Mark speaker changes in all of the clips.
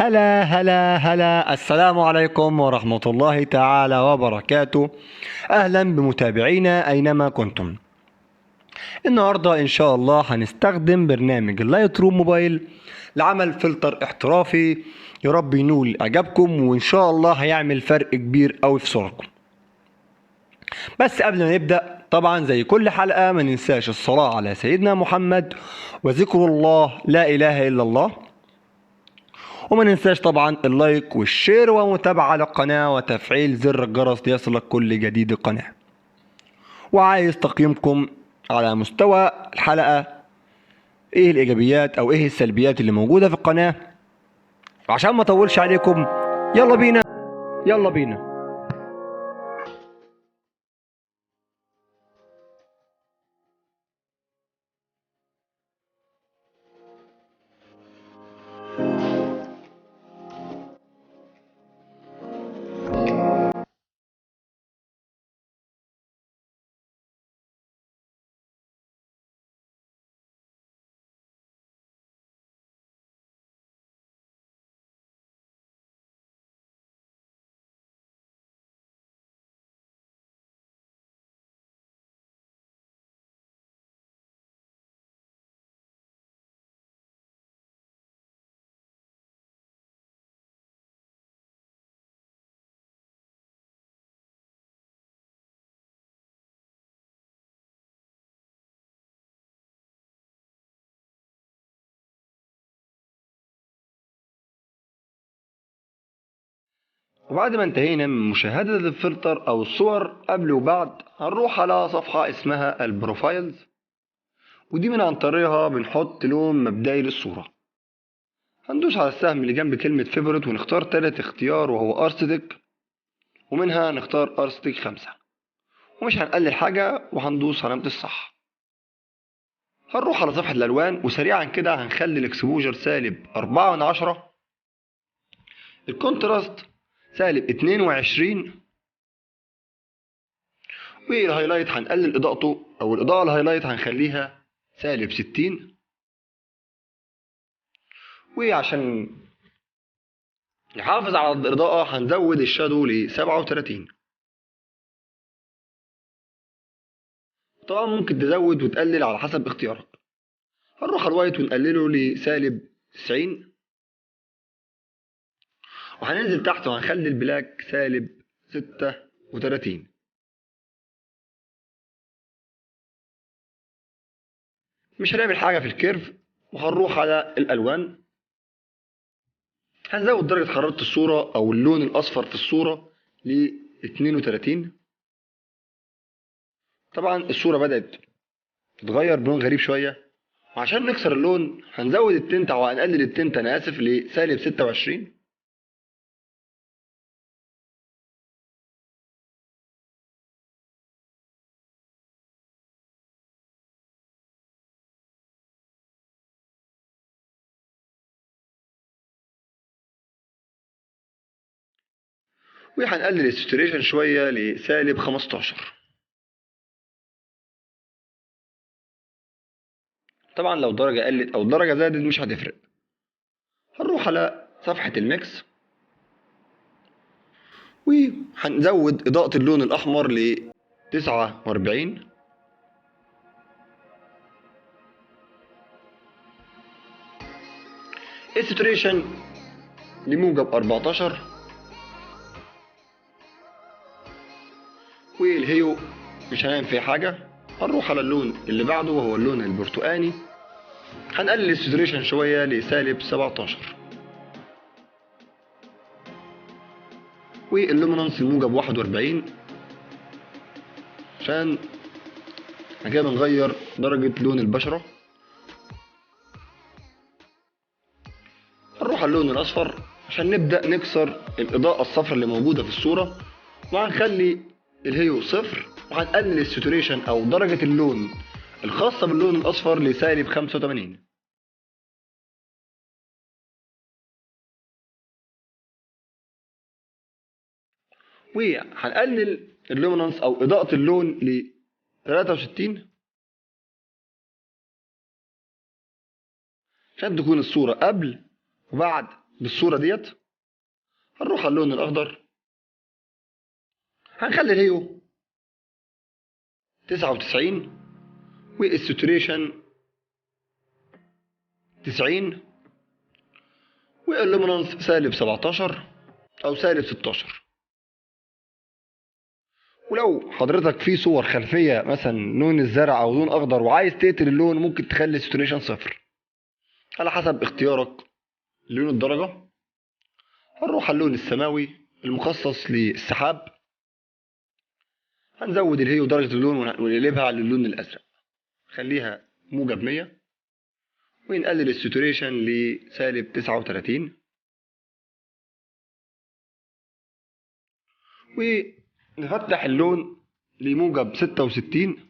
Speaker 1: هلا هلا هلا، السلام عليكم ورحمة الله تعالى وبركاته. أهلا بمتابعينا أينما كنتم. النهاردة إن شاء الله هنستخدم برنامج اللايت روم موبايل لعمل فلتر احترافي. يا رب ينول إعجابكم وإن شاء الله هيعمل فرق كبير أوي في صوركم. بس قبل ما نبدأ طبعا زي كل حلقة ما ننساش الصلاة على سيدنا محمد وذكر الله لا إله إلا الله، وما ننساش طبعا اللايك والشير ومتابعة للقناة وتفعيل زر الجرس ليصلك كل جديد القناة. وعايز تقييمكم على مستوى الحلقة، ايه الايجابيات او ايه السلبيات اللي موجودة في القناة، وعشان ما اطولش عليكم يلا بينا يلا بينا. وبعد ما انتهينا من مشاهدة الفلتر او الصور قبل وبعد، هنروح على صفحة اسمها البروفايلز، ودي من عن طريقها بنحط لون مبدئي للصورة. هندوس على السهم اللي جنب كلمة فيفورت ونختار تالت اختيار وهو ارستيك، ومنها نختار ارستيك 5، ومش هنقلل حاجة وهندوس علامة الصح. هنروح على صفحة الألوان وسريعا كده هنخلي الإكسبوجر سالب 4/10، الكونتراست سالب 22، والهايلايت هنقلل إضاءته أو الإضاءة الهايلايت هنخليها سالب 60، وعشان نحافظ على الإضاءة هنزود الشادو ل 37. طبعا ممكن تزود وتقلل على حسب اختيارك. هنروح على الوايت ونقلله لسالب 90، وهننزل تحت وهنخلي البلاك سالب 36. مش هنعمل حاجة في الكيرف، وهنروح على الألوان. هنزود درجة حرارة الصورة أو اللون الأصفر في الصورة ل 32. طبعا الصورة بدأت تتغير بلون غريب شوية، وعشان نكسر اللون هنزود التنت أو هنقلل التنت أنا آسف لسالب 26. وهنقلل الساتوريشن شوية لسالب 15. طبعا لو درجة قلت أو درجة زادت مش هتفرق. هنروح على صفحة الميكس وهنزود إضاءة اللون الأحمر ل 49، الساتوريشن لموجب 14، والهيو مش هنعمل فيه حاجة. هنروح على اللون اللي بعده وهو اللون البرتقاني، هنقلل الساتوريشن شوية لسالب 17، واللومينانس الموجب 41 عشان احنا كده بنغير درجة لون البشرة. هنروح على اللون الأصفر عشان نبدأ نكسر الإضاءة الصفراء اللي موجودة في الصورة، وهنخلي الهيو 0، وهنقلل الساتوريشن أو درجة اللون الخاصة باللون الأصفر لسالب 85. وهنقلل اللومينانس أو إضاءة اللون ل 63 عشان تكون الصورة قبل وبعد بالصورة ديت. هنروح على اللون الأخضر، هنخلي الهيو 99 والساتوريشن 90 واللومينانس -17 أو -16. ولو حضرتك في صور خلفية مثلا لون الزرع أو لون أخضر وعايز تقتل اللون، ممكن تخلي الساتوريشن 0 على حسب اختيارك لون الدرجة. هنروح على اللون السماوي المخصص للسحاب، هنزود الهيو درجة اللون ونقلبها على اللون الأزرق، خليها موجب 100 ونقلل الساتوريشن -39 ونفتح اللون لموجب 66.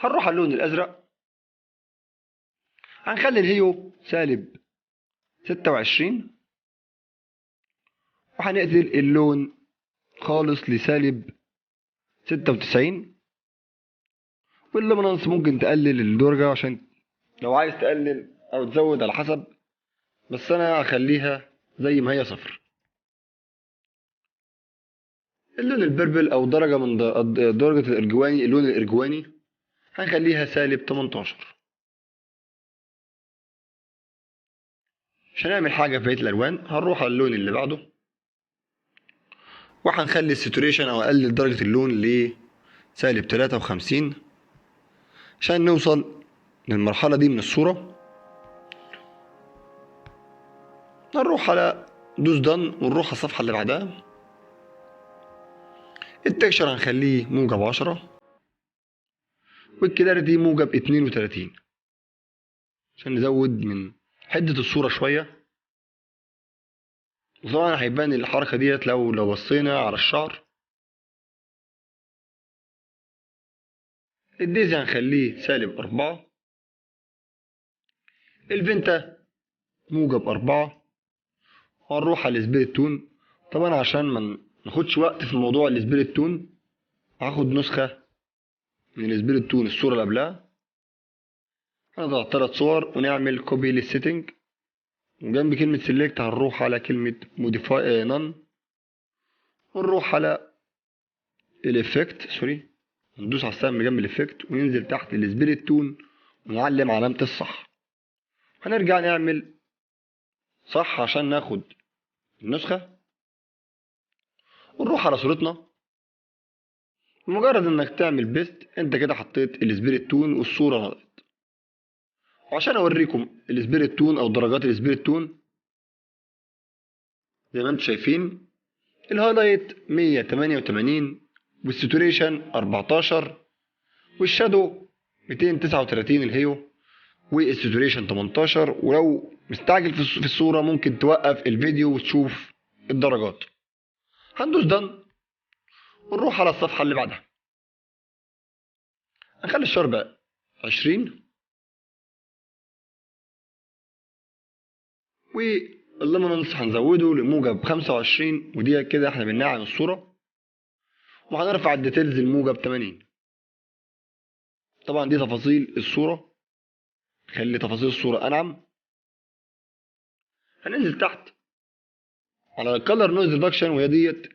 Speaker 1: هنروح على اللون الأزرق، هنخلي الهيو -26 وهنقتل اللون خالص -96. واللومينانس ممكن تقلل الدرجة عشان لو عايز تقلل أو تزود على حسب، بس أنا هخليها زي ما هي 0. اللون البربل أو درجة من درجة الإرجواني، اللون الإرجواني هنخليها -18. مش هنعمل حاجة في بقية الألوان. هنروح على اللون اللي بعده وهنخلي الساتوريشن أو أقلل درجة اللون -53 عشان نوصل للمرحلة دي من الصورة. هنروح على دوس دن ونروح على الصفحة اللي بعدها. التكشر هنخليه موجب 10 والكلاريتي موجب 32 عشان نزود من حدة الصورة شوية. وطبعا هيبان الحركة ديت لو بصينا على الشعر. الديزي هنخليه -4. الفينتا موجب 4. وهنروح على السبيريت تون. طبعا عشان ما ناخدش وقت في موضوع السبيريت تون، هاخد نسخة من السبيريت تون الصورة اللي قبلها، هنضغط 3 صور ونعمل كوبي للسيتنج، وجنب كلمة سيلكت هنروح على كلمة موديفاي نون ونروح على الافكت ندوس على السهم جنب الافكت وننزل تحت السبيريت تون ونعلم علامة الصح. هنرجع نعمل صح عشان ناخد النسخة ونروح على صورتنا. مجرد انك تعمل بيست انت كده حطيت السبيريت تون والصورة نضت. وعشان اوريكم السبيريت تون او درجات السبيريت تون، زي ما انتم شايفين الهايلايت 188 والساتوريشن 14 والشادو 239 الهيو والساتوريشن 18. ولو مستعجل في الصورة ممكن توقف الفيديو وتشوف الدرجات. هندوس دن ونروح على الصفحة اللي بعدها. هنخلي الشرب 20 واللومينانس هنزوده لموجب 25 ودي كده احنا بننعم الصورة. وهنرفع الديتيلز لموجب 80. طبعا دي تفاصيل الصورة، خلي تفاصيل الصورة أنعم. هننزل تحت على الكالر نويز ريدكشن وهي ديت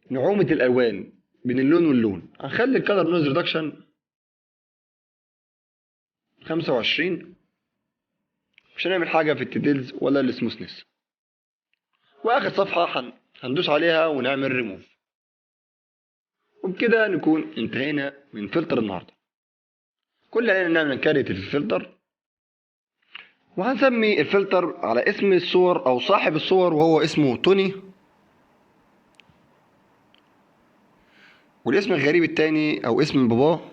Speaker 1: نعومة الألوان بين اللون واللون. هنخلي الكالر نويز ريدكشن 25 مش هنعمل حاجة في الديتيلز ولا السموثنس. وآخر صفحة هندوس عليها ونعمل ريموف. وبكده نكون انتهينا من فلتر النهاردة. كل اللي علينا نعمل كاريت الفلتر، وهنسمي الفلتر على اسم الصور او صاحب الصور وهو اسمه توني. والاسم الغريب التاني او اسم باباه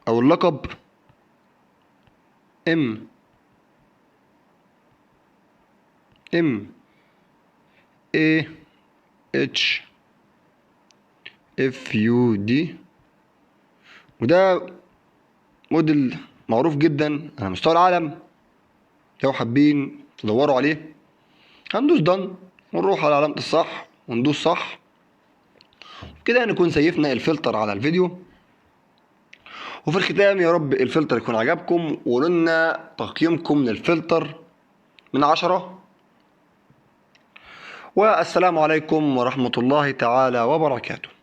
Speaker 1: او اللقب ام اي اتش اف يو دي. وده موديل معروف جدا على مستوى العالم، لو حابين تدوروا عليه. هندوس دن ونروح على علامة الصح وندوس صح. كده نكون سيفنا الفلتر على الفيديو. وفي الختام يا رب الفلتر يكون عجبكم، وقولوا لنا تقييمكم للفلتر من 10. والسلام عليكم ورحمة الله تعالى وبركاته.